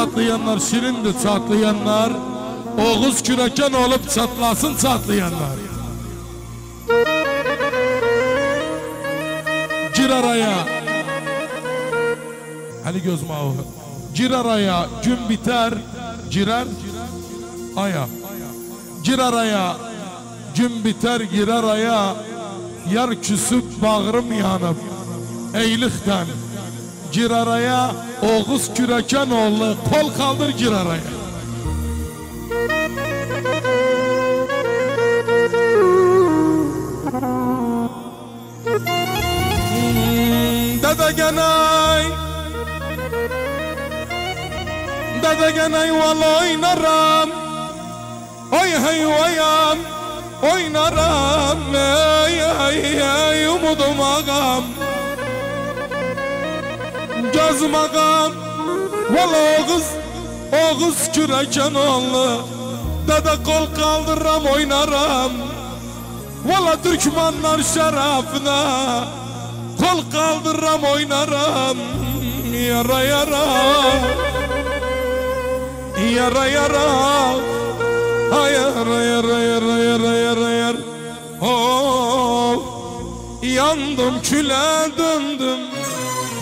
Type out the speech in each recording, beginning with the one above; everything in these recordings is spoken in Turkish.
çatlayanlar şirindir çatlayanlar. Oğuz küreken olup çatlasın çatlayanlar. Gir araya. Ali göz mağı. Gir araya gün biter. Girer aya. Gir araya gün biter girer aya. Yar küsüp bağrım yanıp eylikten. Gir araya Oğuz küreken oğlu kol kaldır gir araya. Dede genay Dede genay val oynarım. Oy hey oyam oynarım. Ey ey ey umudum ağam. Gözüm ağam val Oğuz küreken oğlu. Dede kol kaldırram oynarım. Valla Türkmenler şerefine kol kaldırram oynarım. Yara yara yara yara yara yara yara yara yara yara. Oh, yandım küle döndüm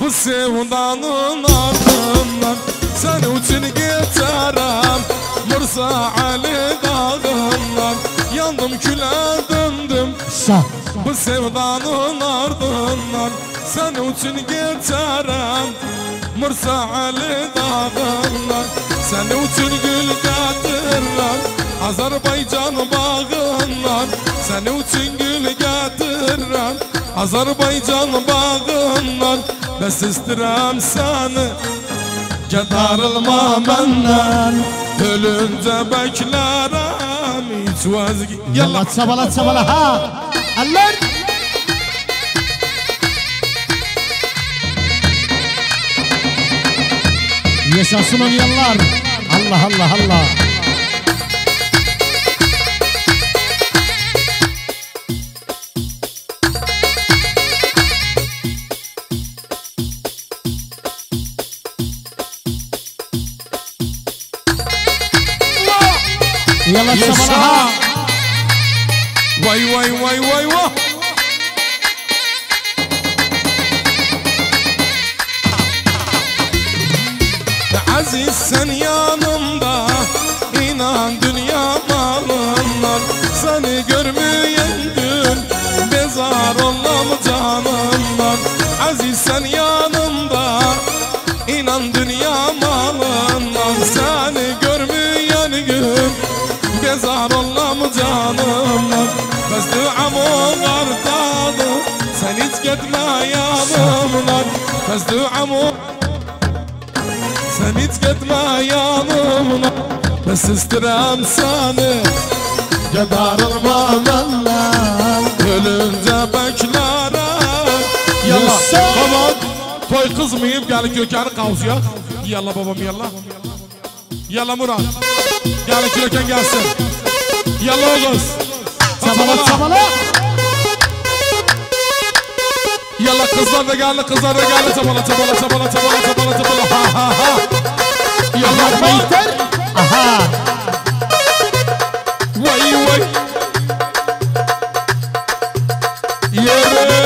bu sevdanın ardından. Sen için geçerim Mursa Ali dağından. Yandım küle döndüm bu sevdanın ardından. Sen için geçerim Mursa Ali dağından. Sen için gül getirirəm Azerbaycan bağından. Sen için gül getirirəm Azerbaycan bağından. Bəs istirəm səni darılma benden. Ölünce beklerim hiç vazgeç. Yalla çabala çabala ha. Allah. Yaşasın o yıllar. Allah Allah Allah. Yalla çabala ha. Vay vay vay vay vay. Aziz sen yanımda, inan dünya malından. Seni görmeyen gün bezar olam canımdan. Aziz sen yanımda, inan dünya malından. Seni görmeyen gün bezar olam canımdan. Bəs duamı qardadı, sen hiç gitme yanımdan. Bəs duamı sen hiç gitme yanımdan. Bəs istirəm səni darılma benden. Ölünce beklerim. Yalla babam toy kızmayıp gelin kökeni kavsuyak. Yalla babam yalla. Yalla Murat gelin köken gelsin. Yalla Oğuz Çabala çabala. Yalla kızlar da geldi kızlar da geldi. Çabala çabala çabala çabala çabala çabala. Ha ha ha. Yalla Beyter. Aha. Vay vay. Yere.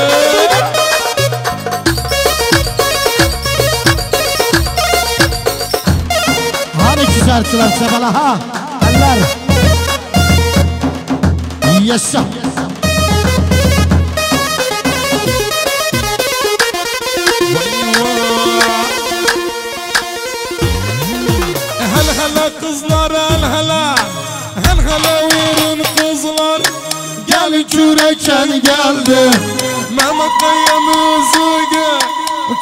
Hani güzeltiler çabala ha. Eller. Yaşa. Kızlar el hele, el hele vurun kızlar. Gel küreken geldi, Mehmet Kaya müziği.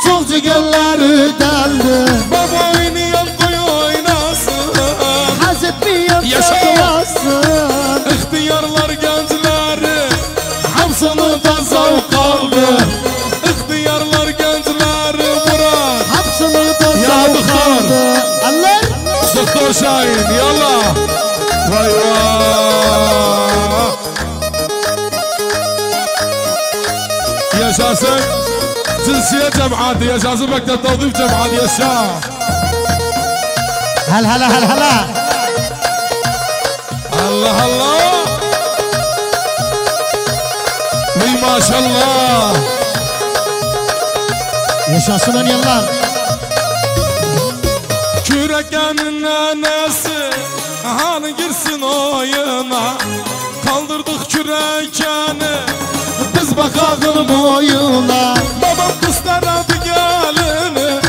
Çok cigerleri deldi. Baba oynayan koy oynasın. Hazret bir yapmasın. İhtiyarlar gençleri, hepsini de zavk aldı. İhtiyarlar gençleri bırak, Hepsini de zavk aldı. Allah. Doktor Şahin yallah. Vay vay. Yaşasın cinsiyet cemaati, yaşasın mektep tavzif cemaati, yaşa. هلا هلا هلا هلا الله الله وي ما شاء الله yaşasın yıllar. Kürekenin nenesi hani girsin oyuna, kaldırdık kürekeni biz bakalım Boyuna babam kıstaradı gelini,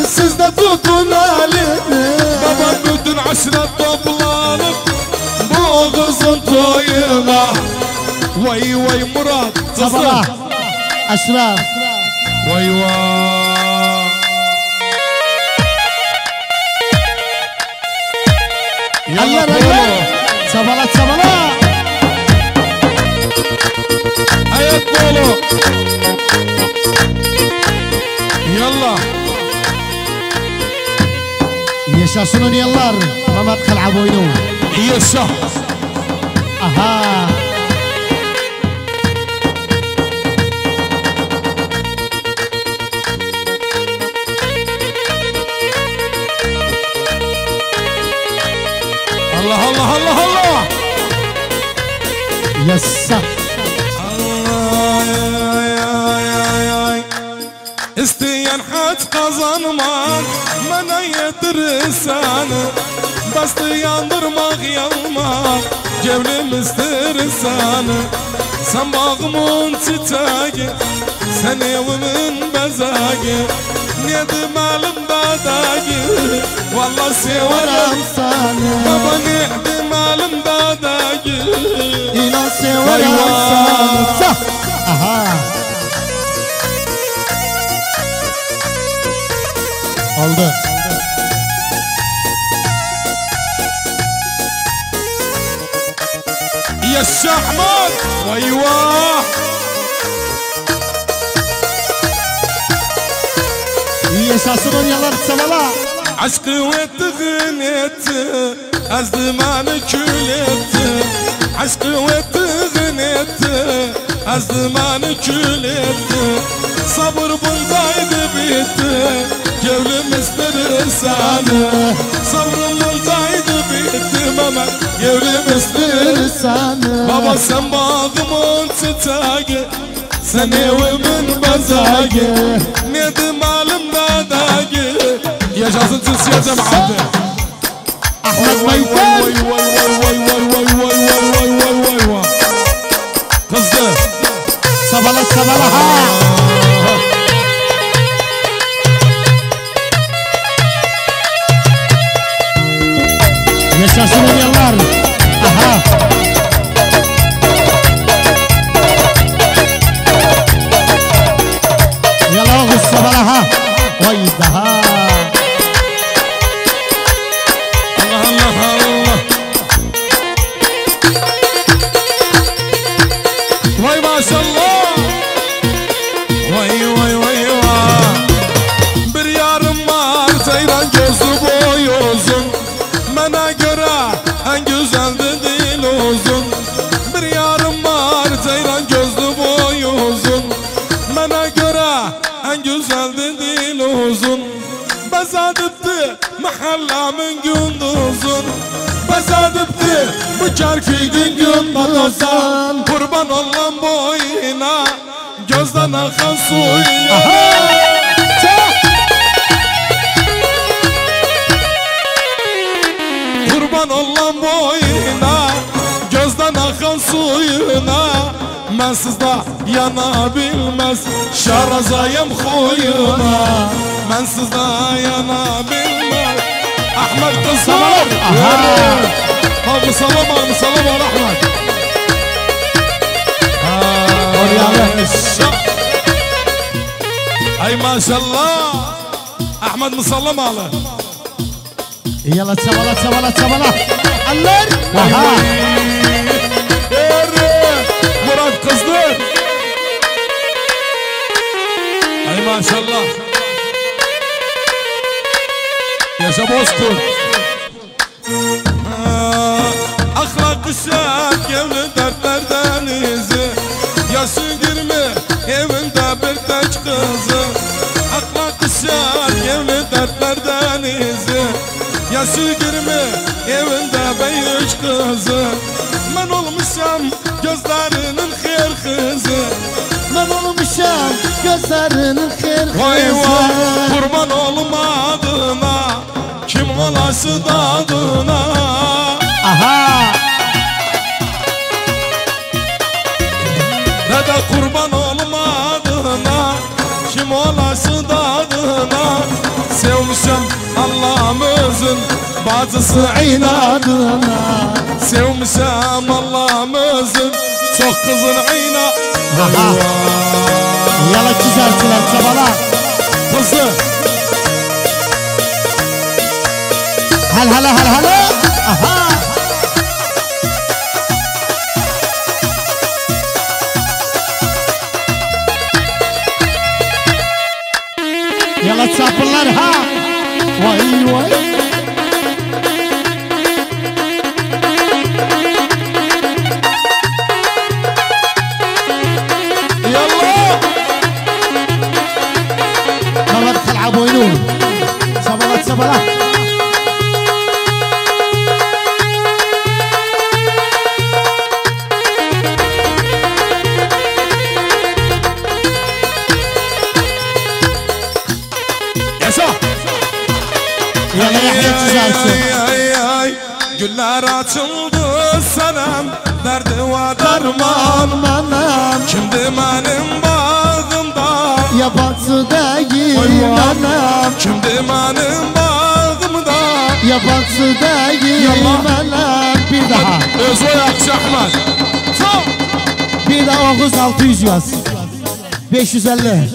siz de tutun elini. babam bütün aşiret toplanıp bu kızın toyuna. Vay vay Murat kızım, Sabala Eşref. vay vay. Yalla Allah Polo, Sabala sabala. hayat Polo. Yalla. Yaşasın yıllar. Mehmet Kıl'a boynu. Yaşa. Aha. Allah Allah Allah Allah. Yassa. Ay, ay, ay, ay. İsteyen haç kazanmak bana yetirirsen, bastı yandırmak yanmak cevlimizdir seni. Sen bağımın çiçeği, sen evimin bezeği, ne demelim bedeği, vallahi severim Seni. baba, ne demelim bedeği. İnan severim Vay vay. seni. Aha. Oldu. Yaşa Ahmet, vay vah. Yaşasın yıllar. Sabala. Aşkı etti gınetti, azdımanı kül etti. Aşkı etti gınetti, azdımanı kül etti. Sabır bundaydı bitti, gevlim istedir seni. Sabrım bundaydı bitti Mehmet, gevlim istedir. Seni. Baba sen bağımın çiçeği, sen evimin bezeği, ne demelim bedeği. Yaşasın Türkiye cemaati. Ahmet Vay vay Meyfer. vay vay vay vay vay vay vay vay vay vay vay. Kızdı. Sabala sabala ha. Yaşasın yıllar. Aha. Yalla oğuz sabala ha. Vay daha. Allah Allah Allah. Vay maşallah. Vay vay vay vay. Bir yarım var ceylan gözü boy uzun. Bana göre en güzel de değil uzun. Bir yarım var ceylan gözlü boy uzun. Bana göre en güzel de değil uzun. Bezadıptı mahallamın gündüzün. Bezadıptı bu çarkıydın gündüzün. Kurban olan boyuna, gözden akan suyuna. Kurban olan boyuna, gözden akan suyuna. Mensiz da yana bilmez şarazayım huyuna. Mensiz da yana bilmez Ahmet kızlar. Abi salam abi salam var Ahmet. Ay maşallah Ahmet musallam alı. Yalla sabala sabala sabala. Allah. Vay Aha. vay. Murat kızdır. Ay maşallah. Yaşa Bozkurt. Ahlak kışak evli dertlerden izi. Yaşı 20 evinde bir tek kızı. Ahlak kışak evli dertlerden izi. yaşı girme evinde büyük kızı. Ben olmuşam gözlerinin xeyir kızı. Ben olmuşam gözlerinin xeyir kızı. Vay vay kurban olmadığına, kim olası dadına. Aha. Ne de kurban olmadığına, kim olası dadına. Sevmişem Allah'ımızın bacısı İnadına. Sevmişem Allah'ımızın çok kızın Aha. Yala çizertiler çabala. kızı. Hal hala hal hala. Aha. Yala çapırlar ha. Vay vay. Yallah. مرات تلعب وينون صبلات صبلات Yaşa. يلا يحيى تزارسو Güller açıldı senem, derdi ve derman. manam Kimdi benim bağımda, yabancı değil Vay vay. manam kimdi benim bağımda. yabancı değil Yallah. manam bir daha Özü yakşı Ahmet. bir daha Oğuz 600 yaz 550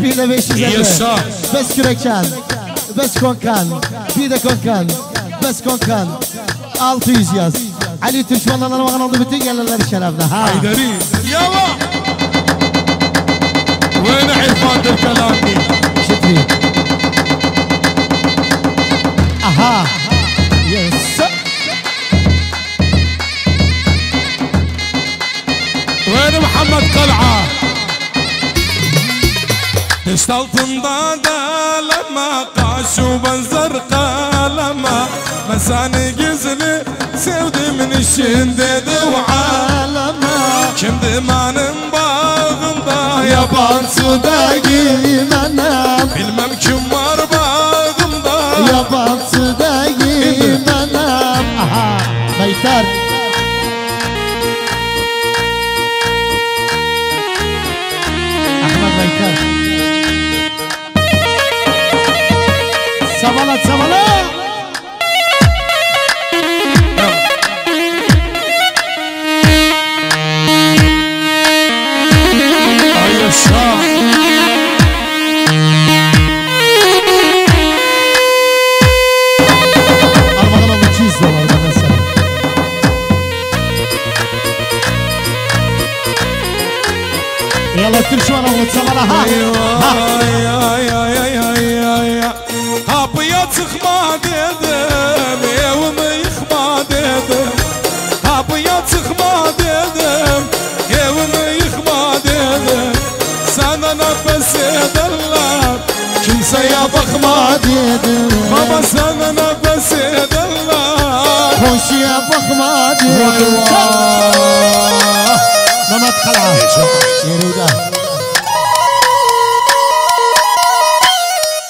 bir de 550 Yaşa. Bes kürekan Bes konkan bir de konkan Bes konkan 600 yaz Ali Türkmenler'e bakın oldu bütün yerler şerefine ha Haydari. Yalla. Vين عرفان الكلام دي؟ شكري اها يس وين محمد قلعة؟ دشت altında dalama, kaşı benzer kalama. Ben seni gizli sevdiğimin içinde dua. عالما Kimdi benim bağımda yabancı değil anam Bilmem kim var bağımda. yabancı değil anam aha Beytar Ahmet Beytar Sabalat sabalat Ay yaşa. Al bakalım $200 bana sen Yalla Türkmen oğlu sabala ha Ay ay ay ay ay ay. Kapıya çıkma dedim, evimi yıkma dedim. Kapıya çıkma dedim, evimi yıkma dedim. Sana nefes ederler, kimseye bakma dedim baba, sana nefes ederler. Koşuya bakma Vay dedim vay. Mehmet Kala Yerida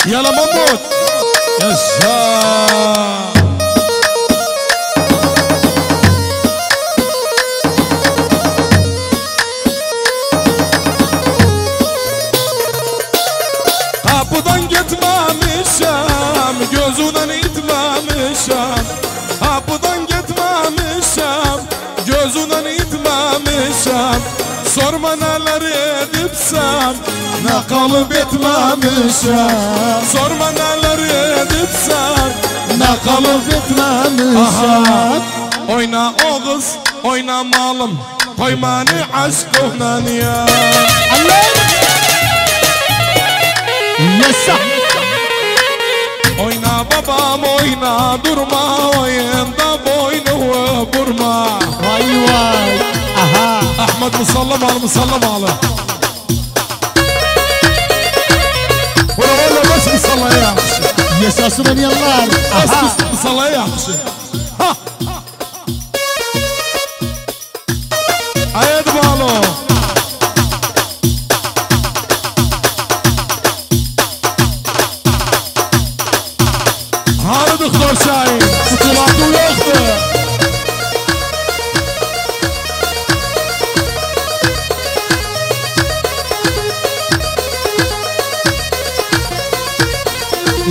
Yala Mahmut. Yaşa. Kapıdan gitmemişim, gözünden itmemişim. Kapıdan gitmemişim, gözünden itmemişim. Sorma neler edipsem, ne kalıp etmemişim. Sorma neler edipsem, ne kalıp etmemişim Oyna o kız, oyna malım, koy beni aşkına ya. Yesa Oyna babam oyna, durma oyunda boynu vurma. Vay vay aha Ahmet musallamalı musallamalı. Valla valla nasıl musallaya yapmış? Yesa Nasıl oynayanlar? Aslı salaya yapışı. Ha. Haydi bağlı. Harı doktor Şahin. Kutulatı yoktu.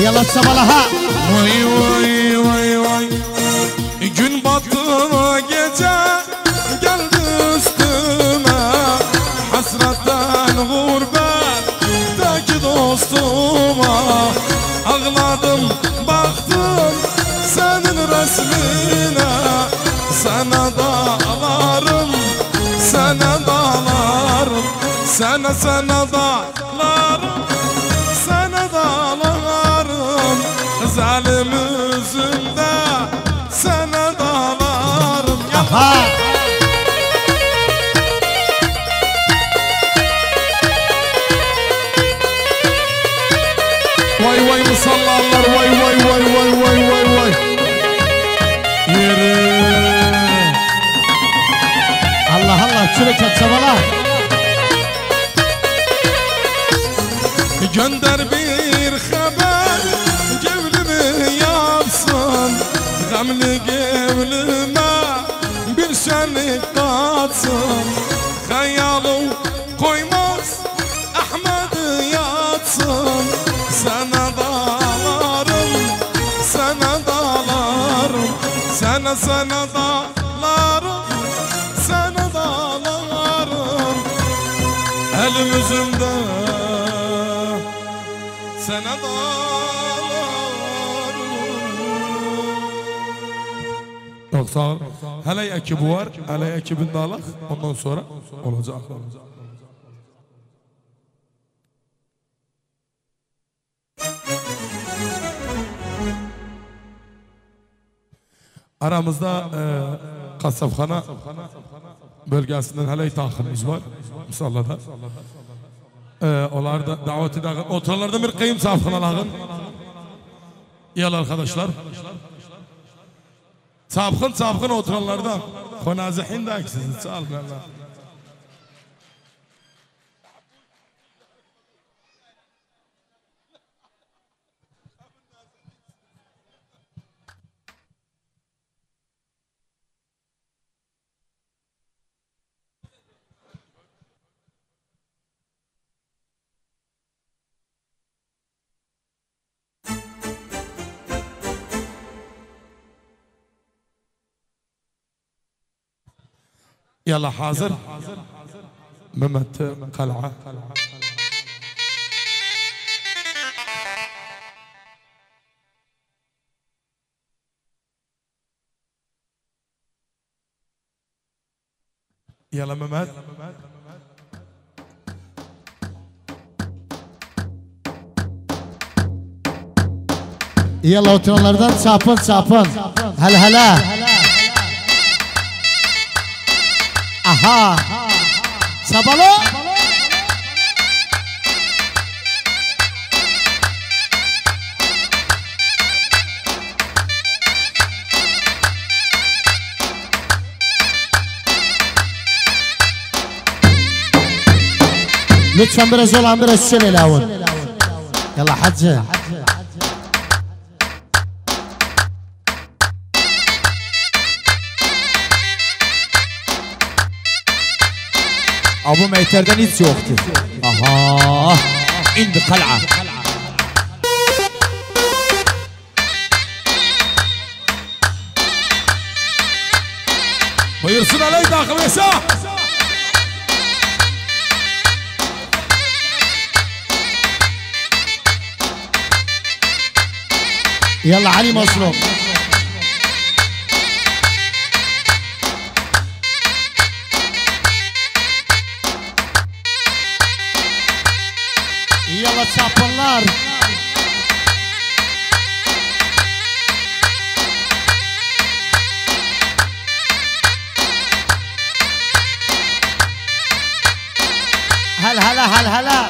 Yalla sabalaha. Vay vay vay vay. Gün battı gece geldi üstüme. Hasretten gurbetteki dostuma. Ağladım baktım senin resmine. Sana dağlarım, sana dağlarım. Sana dağlarım, sana dağlarım. Zalim yüzünde sana dağlarım. Aha. Vay vay musallarlar, vay vay vay vay vay vay vay. Yürü. Allah Allah çürek at sabala. Gönder bir haber, gevlimi yapsın. Gamli gevlime bir şenlik katsın. Hayalım koymaz, Ahmet yatsın. Sana dağlarım, sana dağlarım. Sana dağlarım, sana dağlarım. Elim yüzümde sana dağlarım. Yok sağ ol. Hele ekibi var, hele ekibin dağılak. Ondan sonra olacak. Aramızda kasapxana bölgesinden hele takımımız var. Musallada. Onlar da daveti dağın. Oturlardan bir kıyım sapkınaların. İyal arkadaşlar. Sapkın oturanlardan. Konazihin de eksizin. Sağ olun Allah. يلا حاضر ممت قلعة يلا ممت Yalla oturanlardan sapın. Hele. Aha. Sabalo. Lütfen biraz olan biraz şöyle lavun. Yalla hacı. Abu Meyter'den hiç yoktu. Aha. İndi kal'a. Buyursun aley takım Esa. يلا علي مصروف. يلا sapınlar. هلا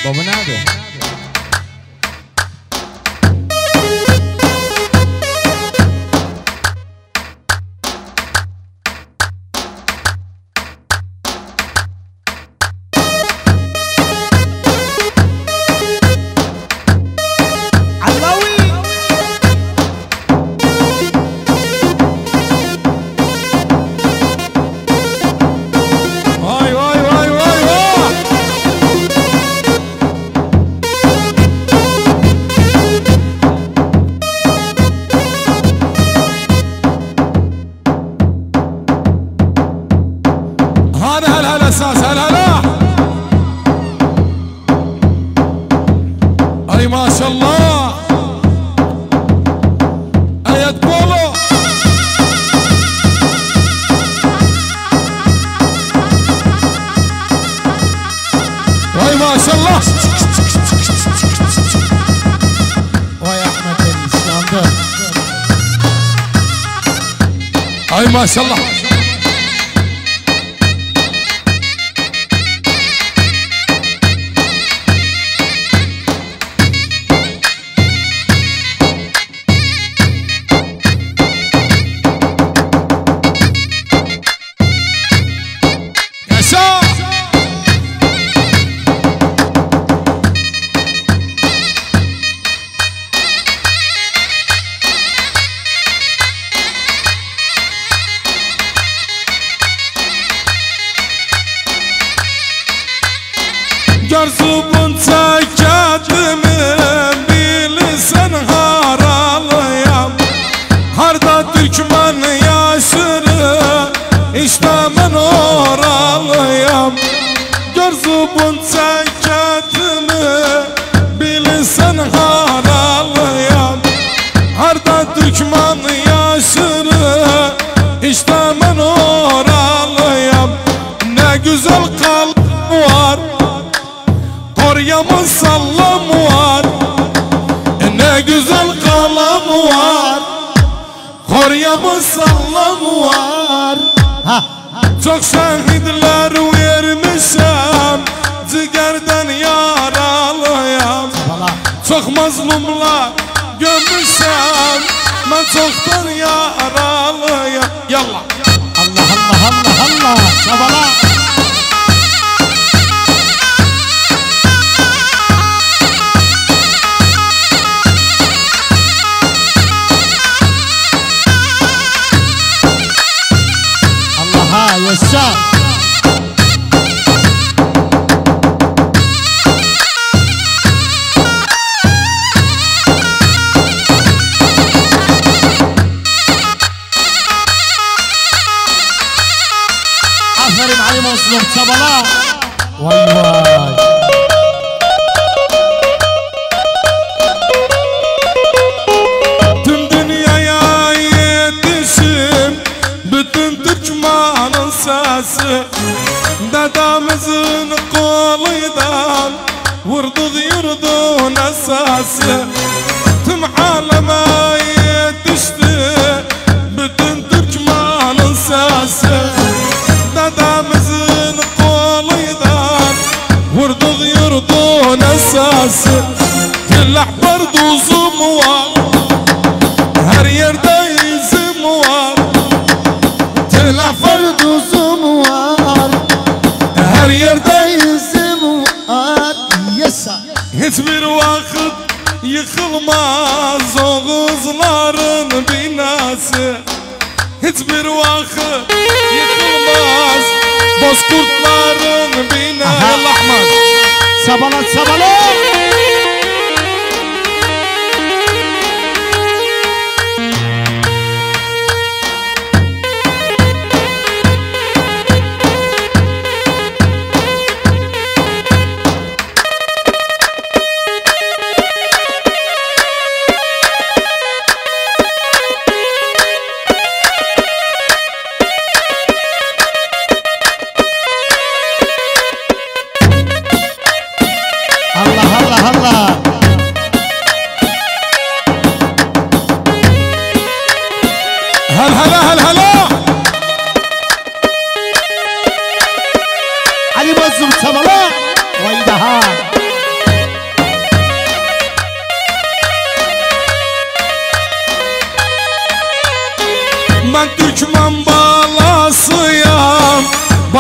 بابا نادر ما شاء الله ايات بولو واي ما شاء الله ويا احمد الشامبر اي ما شاء الله Garzubun çəkədimin bilsən haralıyam Harda Türkmen yaşırı işte mən oralıyam Garzubun çəkədimin bilsən haralıyam Harda Türkmen yaşırı işte mən oralıyam Ne güzel kalp var Koryamın sallam var Ne güzel kalam var Koryamın sallam var Çok şehitler vermişim Cigerden yaralıyam Çok mazlumlar gömmüşüm Ben çoktan yaralıyam Yallah Allah Allah Allah Allah Şabala yaşa Aferin Ali Mazlum çabala Vay vay Tüm dünyaya yetişim Bütün Türkmen'in sesi Dedemizin koluydan Vurduk yurdun esası Tüm aleme yetişti Bütün Türkmen'in sesi Dedemizin koluydan Vurduk yurdun esası Tillahbar duzum var Her yerde izim var Tillahbar duzum var Her yerde izim var Yesa Hiçbir vakit yıkılmaz Oğuzların binası Hiçbir vakit yıkılmaz Bozkurtların binası Ahmet Sabala sabala Allah Allah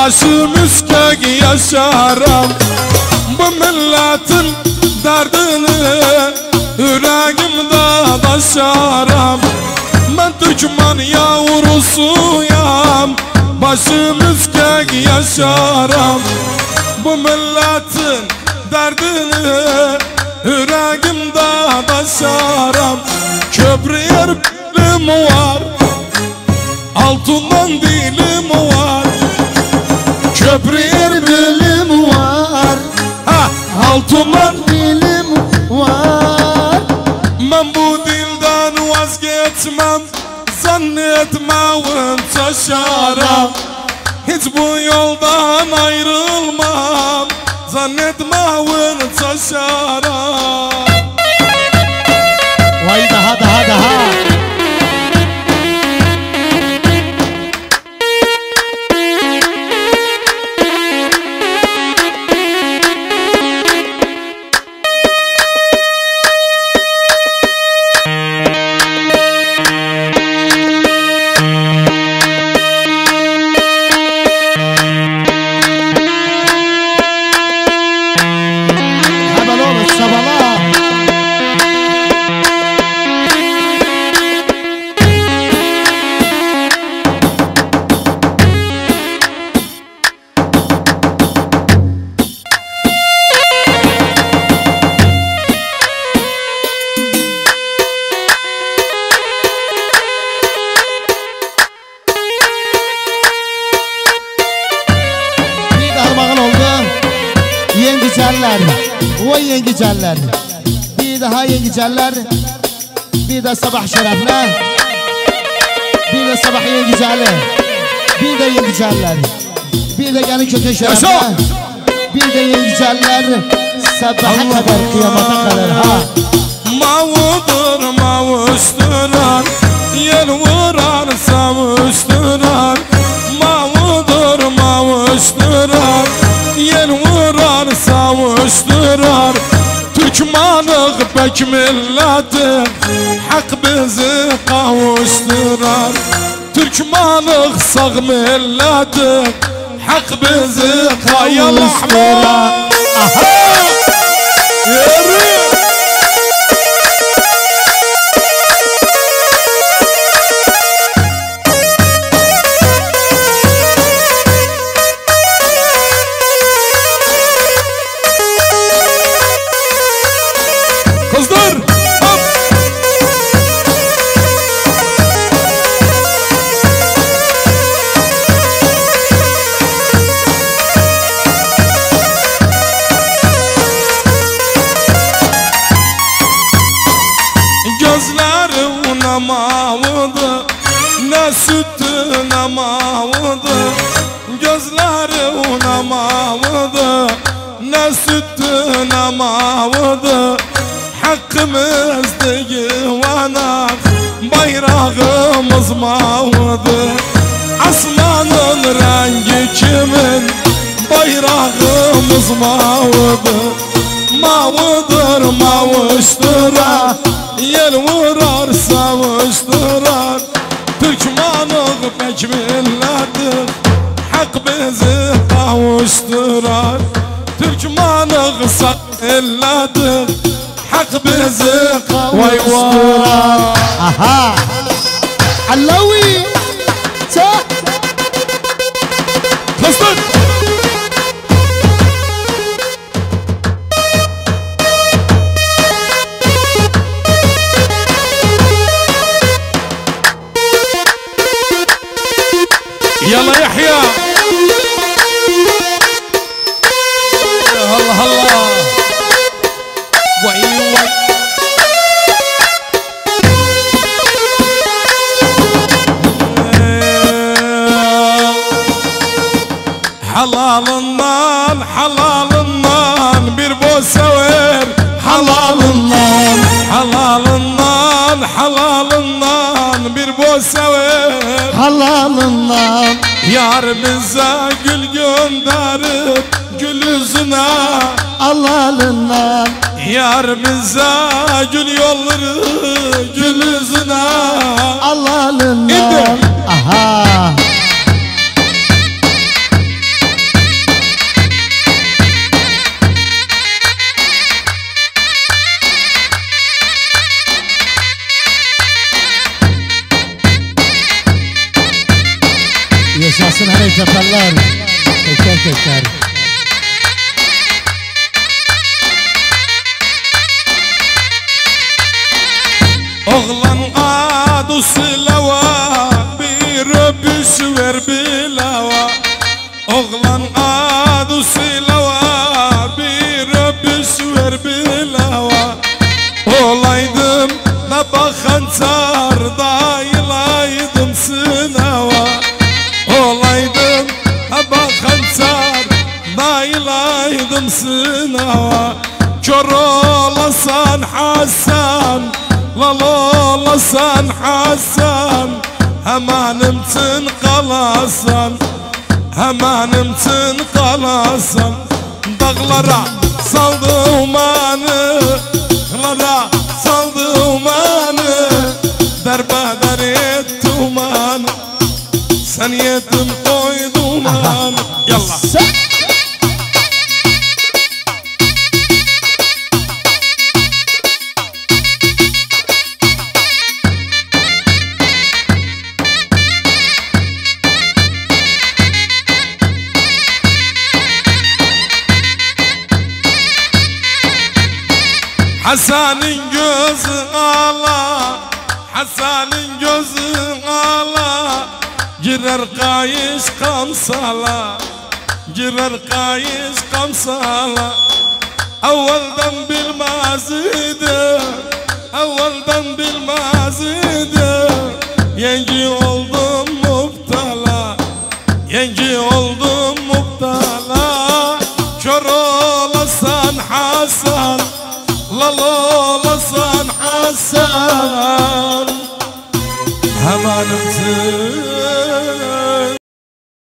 başım üskek yaşarım. Bu milletin derdini yüreğimde taşarım. Ben Türkmen yavrusuyum, başım üskek yaşarım. Bu milletin derdini yüreğimde taşarım. Köprüyer bilim var, altından dilim var. Köprüyer bilim var, altından dilim var. Ben bu dilden vazgeçmem, zannetmem taşarım. Hiç bu yoldan ayrılmam, zannetmem taşarım. Vay daha. Vay yengiceller, bir daha yengiceller, bir de sabah şerefler, bir de sabah yengiceller, bir de yengiceller, bir de gelin kötü şerefler, bir de yengiceller, sabaha kadar kıyamata kadar ha. Mavudur mavuşturan, yel vurar savuşturan. Mavudur mavuşturan, yel vurar savuşturar. Türkmanlık pek milleti hak bizi kavuşturar. Türkmanlık sağ milleti hak bizi kavuşturar. Gözlerine mavudu, ne sütü ne mavudu. Gözlerine mavudu, ne sütü ne mavudu. Hakkımız divanak, bayrağımız mavudu. Asmanın rengi kimin, bayrağımız mavudu. Mavudur mavuşturar, yel vurar savuşturar. Türkmanlık pek milleti hak bizi kavuşturar. Türkmanlık sağ milleti hak bizi kavuşturar. Aha Allawi çak Kızlar يلا يحيى الله الله وي وي حلالından halalından bir boz sever halalından halalından halalından bir boz sever halalından yar bize gül gönderip gül yüzüne halalından yar bize gül yolları gül yüzüne halalından aha tepeller. Teker teker. Oğlan adı silava, bir öpüş ver bilava. Oğlan adı silava, bir öpüş ver bilava. Olaydım ne bakan çardayılaydım sınava. Olaydım ne bakan çardayılaydım sınava. Kör olasan Hasan, lal olasan Hasan, hemenimtin kalasan, hemenimtin kalasan. Dağlara saldı umanı, dağlara saldı umanı, derbeder etti umanı, sen yedim koydu umanı. Yallah. Hasan'ın gözü ala, Hasan'ın gözü ala, girer kayış kamsala, girer kayış kamsala. Evvelden bilmez idi, evvelden bilmez idi, yengi oldum muhtala, yengi oldum muhtala. Kör olasan Hasan, lal olasan Hasan, hemenimtin